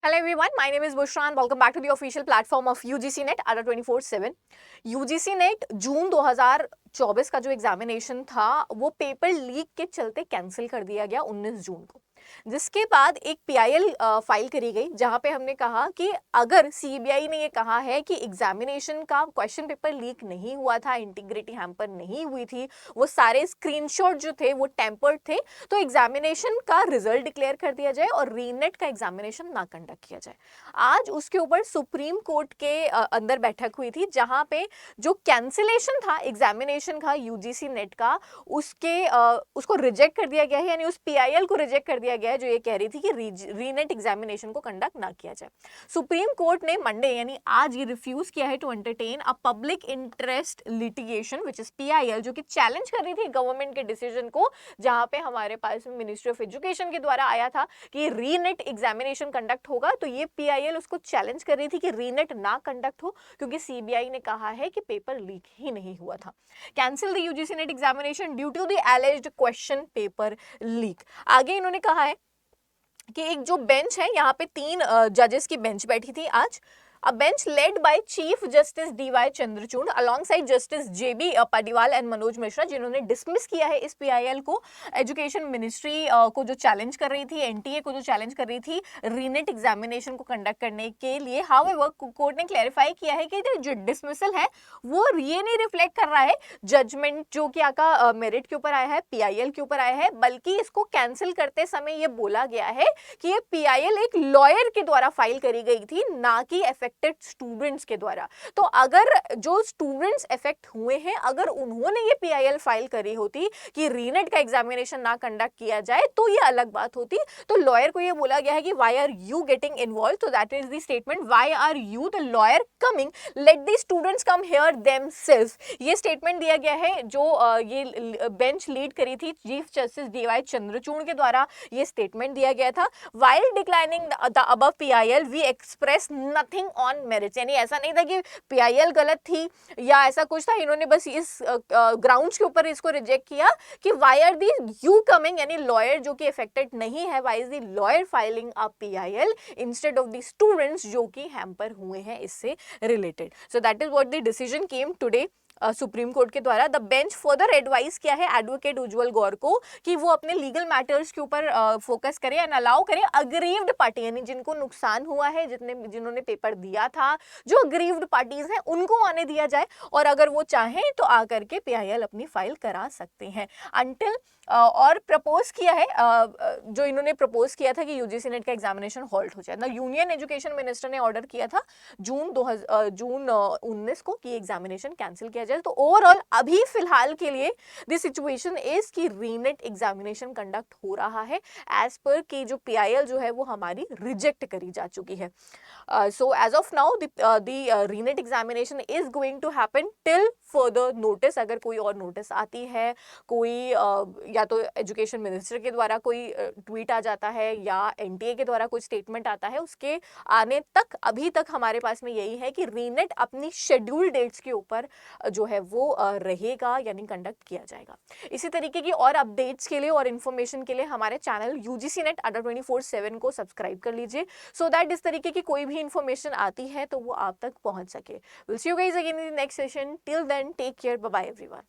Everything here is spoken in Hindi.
Hello everyone, my name is Bushra and welcome back to the official platform of UGC Net ADA 24/7। UGC Net जून 2024 का जो एग्जामिनेशन था वो पेपर लीक के चलते कैंसिल कर दिया गया 19 जून को, जिसके बाद एक पीआईएल फाइल करी गई जहां पे हमने कहा कि अगर सीबीआई ने ये कहा है कि एग्जामिनेशन का क्वेश्चन पेपर लीक नहीं हुआ था, इंटीग्रिटी हैम्पर नहीं हुई थी, वो सारे स्क्रीनशॉट जो थे वो टेम्पर्ड थे, तो एग्जामिनेशन का रिजल्ट डिक्लेयर कर दिया जाए और रीनेट का एग्जामिनेशन ना कंडक्ट किया जाए। आज उसके ऊपर सुप्रीम कोर्ट के अंदर बैठक हुई थी जहां पे जो कैंसिलेशन था एग्जामिनेशन का यूजीसी नेट का उसको रिजेक्ट कर दिया गया है, यानी उस पीआईएल को रिजेक्ट कर दिया गया है जो ये कह रही थी कि रीनेट एग्जामिनेशन को कंडक्ट ना किया जाए। सुप्रीम कोर्ट ने मंडे यानी आज ये रिफ्यूज किया है to entertain a public interest litigation which is PIL, जो कि चैलेंज कर रही थी गवर्नमेंट के डिसीजन को, जहां पे हमारे पास मिनिस्ट्री ऑफ एजुकेशन के द्वारा आया था कि रीनेट एग्जामिनेशन कंडक्ट होगा, तो ये पीआईएल उसको चैलेंज कर रही थी कि रीनेट ना कंडक्ट हो क्योंकि सीबीआई ने कहा है कि पेपर लीक ही नहीं हुआ था। Cancel the UGC NET examination due to the alleged question paper leak. आगे इन्होंने कहा है कि एक जो बेंच है, यहाँ पे 3 जजेस की बेंच बैठी थी आज। A bench led by Chief Justice D.Y. Chandrachud alongside Justice J.B. Padiwal and Manoj Mishra, जिन्होंने डिसमिस किया है इस पीआईएल को। एजुकेशन मिनिस्ट्री को जो चैलेंज कर रही थी, एनटीए को जो चैलेंज कर रही थी रीनेट एग्जामिनेशन को कंडक्ट करने के लिए। हाउएवर कोर्ट ने क्लैरिफाई किया है कि जो डिसमिसल है वो ये नहीं रिफ्लेक्ट कर रहा है जजमेंट जो कि आपका मेरिट के ऊपर आया है, पीआईएल के ऊपर आया है, बल्कि इसको कैंसिल करते समय ये बोला गया है कि ये पीआईएल एक लॉयर के द्वारा फाइल करी गई थी, ना कि स्टूडेंट्स के द्वारा। तो अगर जो स्टूडेंट्स इफेक्ट हुए हैं, अगर उन्होंने ये पीआईएल फाइल करी होती कि रीनेट का एग्जामिनेशन ना कंडक्ट किया जाए तो ये अलग बात होती। तो लॉयर को ये बोला गया है कि why are you getting involve, तो that is the statement, why are you the lawyer coming, let the students come here themselves. ये स्टेटमेंट दिया गया है जो ये बेंच लीड करी थी चीफ जस्टिस डीवाई चंद्रचूड़ के द्वारा, ये स्टेटमेंट दिया गया था। While declining the above PIL we express nothing on merits, यानी ऐसा नहीं था कि पीआईएल गलत थी या ऐसा कुछ था, इन्होंने बस इस ग्राउंड्स के ऊपर इसको रिजेक्ट किया कि why are the you coming, यानी लॉयर जो कि अफेक्टेड नहीं है, why is the lawyer filing a PIL instead of the students जो कि हैम्पर हुए हैं इससे related. So that is what the decision came today Supreme Court के द्वारा। द बेंच फर्दर एडवाइस किया है एडवोकेट उज्जवल गौर को कि वो अपने लीगल मैटर्स के ऊपर फोकस करें एंड अलाउ करें अग्रीव्ड पार्टी, यानी जिनको नुकसान हुआ है, जिन्होंने पेपर दिया था, जो अग्रीव्ड पार्टीज हैं उनको आने दिया जाए, और अगर वो चाहें तो आकर के पीआईएल अपनी फाइल करा सकते हैं अंटिल और प्रपोज किया है जो इन्होंने प्रपोज किया था कि यूजीसी नेट का एग्जामिनेशन हॉल्ट हो जाए। ना यूनियन एजुकेशन मिनिस्टर ने ऑर्डर किया था जून 19 को कि एग्जामिनेशन कैंसिल किया जाए। तो ओवरऑल अभी फिलहाल के लिए द सिचुएशन इज कि रीनेट एग्जामिनेशन कंडक्ट हो रहा है एज पर कि जो पीआईएल जो है वो हमारी रिजेक्ट करी जा चुकी है। So as of now the reNEET examination is going to happen till further notice. अगर कोई और नोटिस आती है, कोई या तो एजुकेशन मिनिस्टर के द्वारा कोई ट्वीट आ जाता है या एनटीए के द्वारा कोई स्टेटमेंट आता है, उसके आने तक अभी तक हमारे पास में यही है कि रीनेट अपनी शेड्यूल डेट्स के ऊपर जो है वो रहेगा, यानी कंडक्ट किया जाएगा। इसी तरीके की और अपडेट्स के लिए और इन्फॉर्मेशन के लिए हमारे चैनल यूजीसी नेट ADA 24/7 को सब्सक्राइब कर लीजिए, सो दैट इस तरीके की कोई भी इन्फॉर्मेशन आती है तो वो आप तक पहुंच सके। Will see you guys again in the next session, till then take care, bye bye everyone.